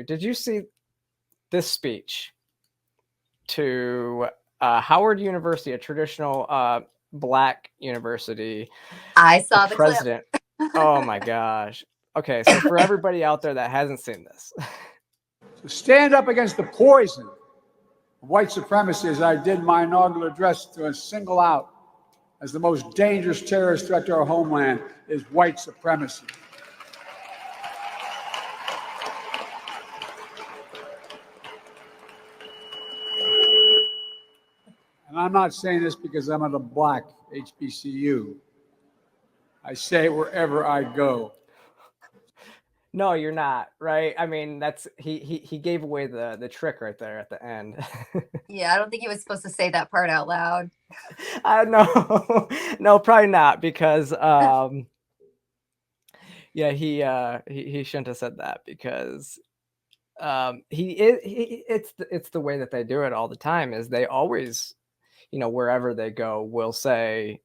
Did you see this speech to Howard University, a traditional Black university? I The saw the clip. president. Oh my gosh. Okay, so for everybody out there that hasn't seen this, to stand up against the poison of white supremacy, as I did my inaugural address, to single out as the most dangerous terrorist threat to our homeland is white supremacy. And I'm not saying this because I'm at a Black HBCU. I say it wherever I go. no, you're not, right? I mean, that's he gave away the trick right there at the end. Yeah, I don't think he was supposed to say that part out loud. I know, no, probably not, because yeah, he shouldn't have said that, because it's the way that they do it all the time. Is they always, wherever they go, will say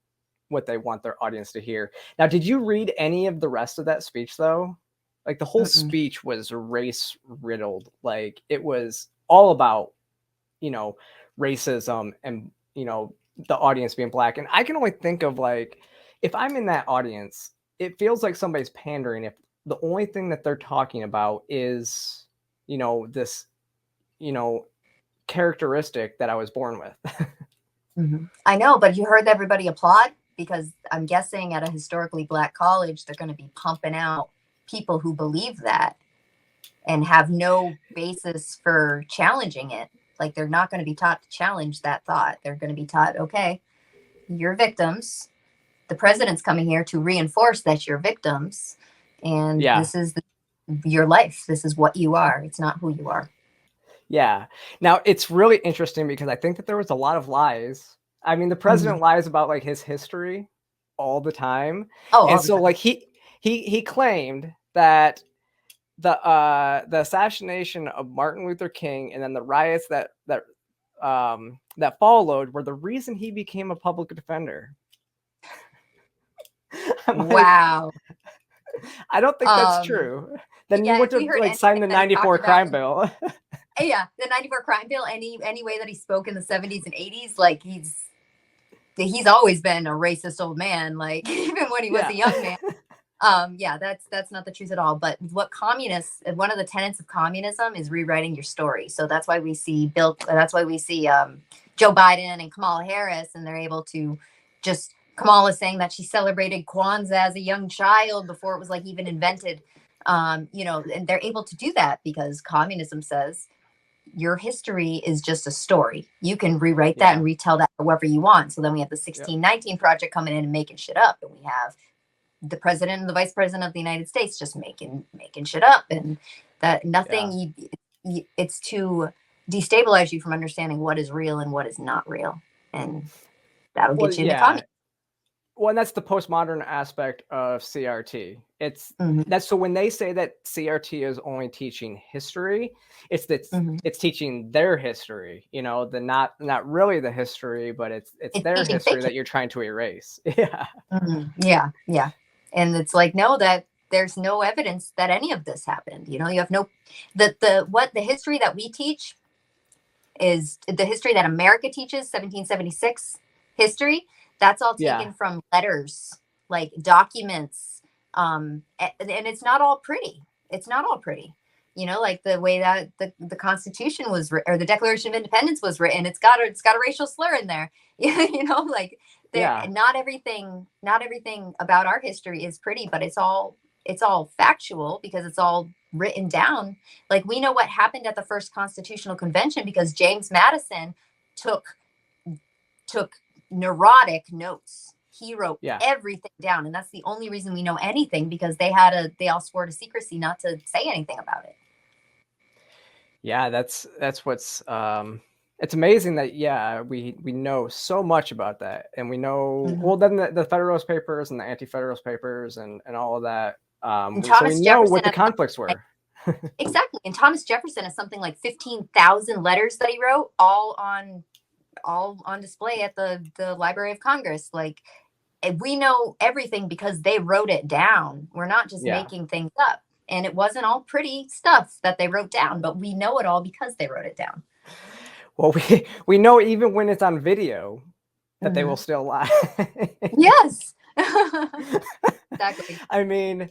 what they want their audience to hear. Now, did you read any of the rest of that speech though? Like, the whole speech was race riddled. Like, it was all about, racism and, the audience being Black. And I can only think of, like, if I'm in that audience, it feels like somebody's pandering if the only thing that they're talking about is, this, characteristic that I was born with. I know, but you heard everybody applaud, because I'm guessing at a historically Black college, they're going to be pumping out people who believe that and have no basis for challenging it. Like, they're not going to be taught to challenge that thought. They're going to be taught, okay, you're victims. The president's coming here to reinforce that you're victims. And this is your life. This is what you are. It's not who you are. Yeah. Now, it's really interesting because I think that there was a lot of lies. I mean, the president lies about, like, his history all the time. Oh, and so, like, he claimed that the assassination of Martin Luther King and then the riots that followed were the reason he became a public defender. Wow. I don't think that's true. Then you would have, like, signed the 94 crime bill. Yeah, the 94 crime bill, any way that he spoke in the 70s and 80s, like, he's always been a racist old man, like, even when he was a young man. Yeah, that's not the truth at all. But what one of the tenets of communism is rewriting your story. So that's why we see Joe Biden and Kamala Harris, and they're able to Kamala saying that she celebrated Kwanzaa as a young child before it was, like, even invented. And they're able to do that because communism says your history is just a story. You can rewrite that and retell that however you want. So then we have the 1619 Project coming in and making shit up, and we have the president and the vice president of the United States just making shit up, and that nothing. It's to destabilize you from understanding what is real and what is not real, and that'll get you into communism. Well, and that's the postmodern aspect of CRT. That's so when they say that CRT is only teaching history, it's teaching their history. Not really the history, but it's their history that you're trying to erase. Yeah. Yeah. And it's like, no, that there's no evidence that any of this happened. You have no the history that we teach is the history that America teaches, 1776 history. That's all taken from letters, like documents. And it's not all pretty. It's not all pretty. Like the way that the Constitution was or the Declaration of Independence was written, it's got a racial slur in there. Like not everything about our history is pretty, but it's all factual because it's all written down. Like, we know what happened at the first Constitutional Convention because James Madison took neurotic notes. He wrote everything down, and that's the only reason we know anything, because they all swore to secrecy not to say anything about it. Yeah, that's what's it's amazing that we know so much about that, and we know well, then the Federalist Papers and the Anti-Federalist Papers and all of that. So we know what the conflicts were. Exactly, and Thomas Jefferson has something like 15,000 letters that he wrote, all on display at the Library of Congress. Like, we know everything because they wrote it down. We're not just making things up. And it wasn't all pretty stuff that they wrote down, but we know it all because they wrote it down. Well, we know even when it's on video that they will still lie. Yes. Exactly. I mean,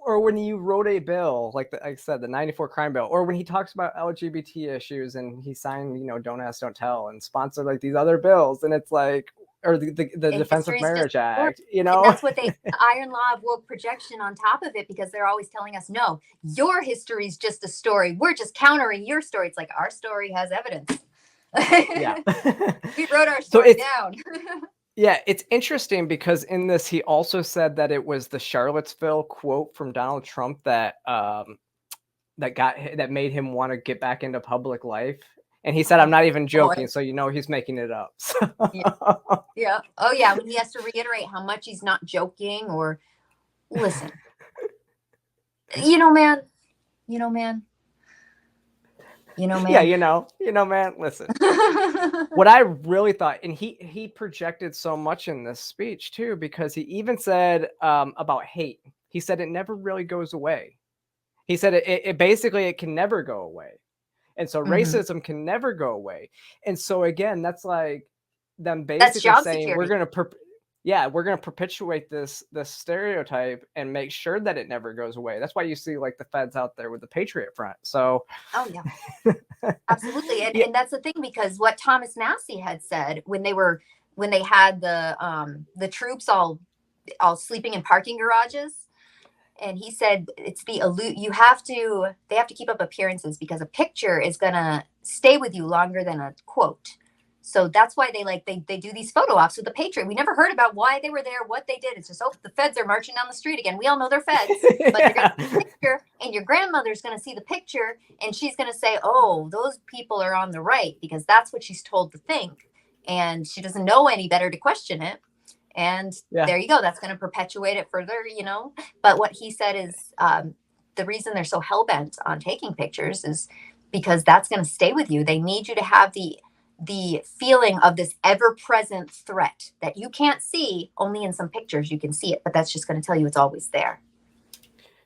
or when you wrote a bill, like I said, the 94 crime bill, or when he talks about LGBT issues and he signed, Don't Ask, Don't Tell and sponsored like these other bills. And it's like, or the Defense of Marriage Act, And that's what the iron law of woke projection on top of it, because they're always telling us, no, your history is just a story. We're just countering your story. It's like, our story has evidence. Yeah. We wrote our story down. Yeah, it's interesting because in this, he also said that it was the Charlottesville quote from Donald Trump that that made him want to get back into public life. And he said, "I'm not even joking," so he's making it up. So. Yeah. Oh yeah, when he has to reiterate how much he's not joking or listen. Man. Yeah, man, listen. What I really thought, and he projected so much in this speech too, because he even said about hate. He said it never really goes away. He said it basically it can never go away. And so racism can never go away. And so again, that's like them basically saying we're going to perpetuate this stereotype and make sure that it never goes away. That's why you see like the feds out there with the Patriot Front. So oh yeah. Absolutely. And that's the thing, because what Thomas Massey had said when they had the troops all sleeping in parking garages, and he said it's they have to keep up appearances because a picture is going to stay with you longer than a quote. So that's why they do these photo ops with the Patriot. We never heard about why they were there, what they did. It's just, the feds are marching down the street again. We all know they're feds, but you're going to see the picture, and your grandmother's going to see the picture, and she's going to say, oh, those people are on the right, because that's what she's told to think. And she doesn't know any better to question it. And there you go. That's going to perpetuate it further, But what he said is the reason they're so hell-bent on taking pictures is because that's going to stay with you. They need you to have the feeling of this ever-present threat that you can't see. Only in some pictures you can see it, but that's just going to tell you it's always there.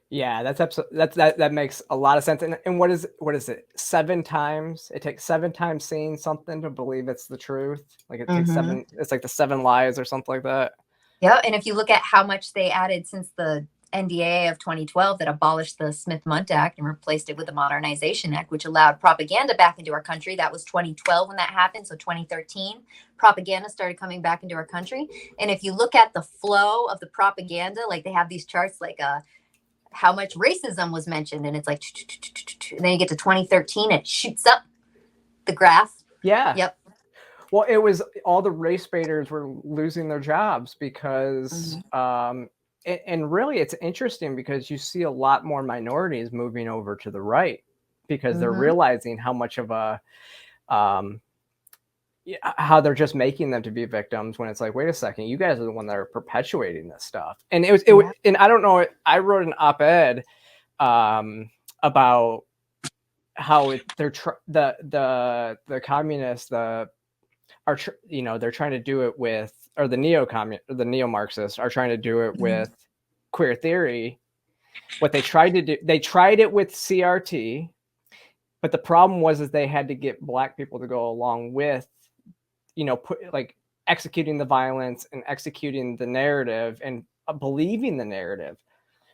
Yeah, that makes a lot of sense. And what is it? 7 times? It takes 7 times seeing something to believe it's the truth. Like it takes 7. It's like the 7 lies or something like that. Yeah, and if you look at how much they added since the NDAA of 2012 that abolished the Smith-Mundt Act and replaced it with the Modernization Act, which allowed propaganda back into our country. That was 2012 when that happened. So 2013, propaganda started coming back into our country. And if you look at the flow of the propaganda, like they have these charts, like how much racism was mentioned, and it's like, and then you get to 2013, it shoots up the graph. Yeah. Yep. Well, it was all the race baiters were losing their jobs because, and really it's interesting because you see a lot more minorities moving over to the right because they're realizing how much of a, how they're just making them to be victims when it's like, wait a second, you guys are the one that are perpetuating this stuff. And it was, and I don't know, I wrote an op-ed about how the communists, they're trying to do it with, or the neo-Marxists are trying to do it with queer theory. What they tried to do, they tried it with CRT, but the problem was they had to get Black people to go along with, executing the violence and executing the narrative and believing the narrative.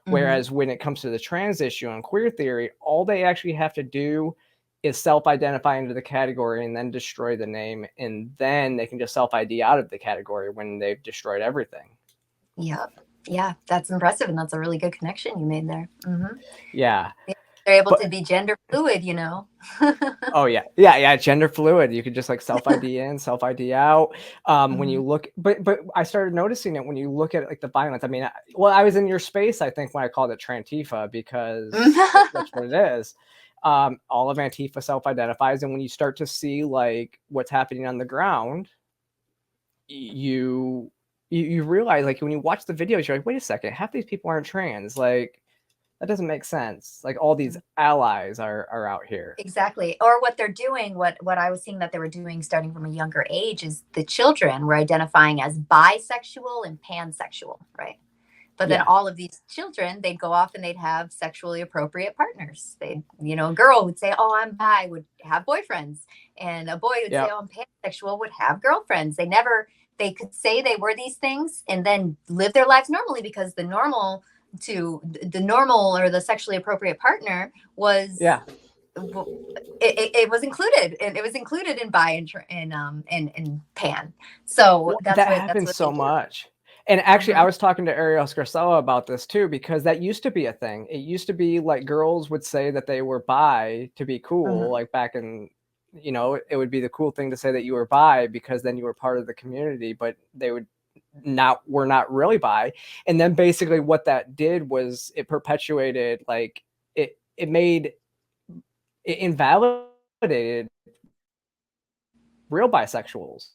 Whereas when it comes to the trans issue and queer theory, all they actually have to do is self-identify into the category and then destroy the name. And then they can just self-ID out of the category when they've destroyed everything. Yeah. Yeah. That's impressive. And that's a really good connection you made there. Yeah. They're able to be gender fluid, Oh yeah. Yeah. Gender fluid. You could just self-ID in, self-ID out. When you look, but I started noticing it when you look at the violence. I mean, I was in your space, I think, when I called it Trantifa, because that's what it is. All of Antifa self-identifies. And when you start to see what's happening on the ground, you realize, when you watch the videos, you're like, wait a second, half these people aren't trans. That doesn't make sense. All these allies are out here. Exactly. Or what they're doing, what I was seeing that they were doing starting from a younger age is the children were identifying as bisexual and pansexual, right? But then all of these children, they'd go off and they'd have sexually appropriate partners. They, you know, a girl would say, "Oh, I'm bi," would have boyfriends, and a boy would say, "Oh, I'm pansexual," would have girlfriends. They could say they were these things and then live their lives normally, because the normal or the sexually appropriate partner was it was included, and it was included in bi and pan. So that happens so much. And actually, I was talking to Ariel Scarcella about this too, because that used to be a thing. It used to be like girls would say that they were bi to be cool, like back in, you know, it would be the cool thing to say that you were bi because then you were part of the community, but they were not really bi. And then basically what that did was it perpetuated, like it invalidated real bisexuals.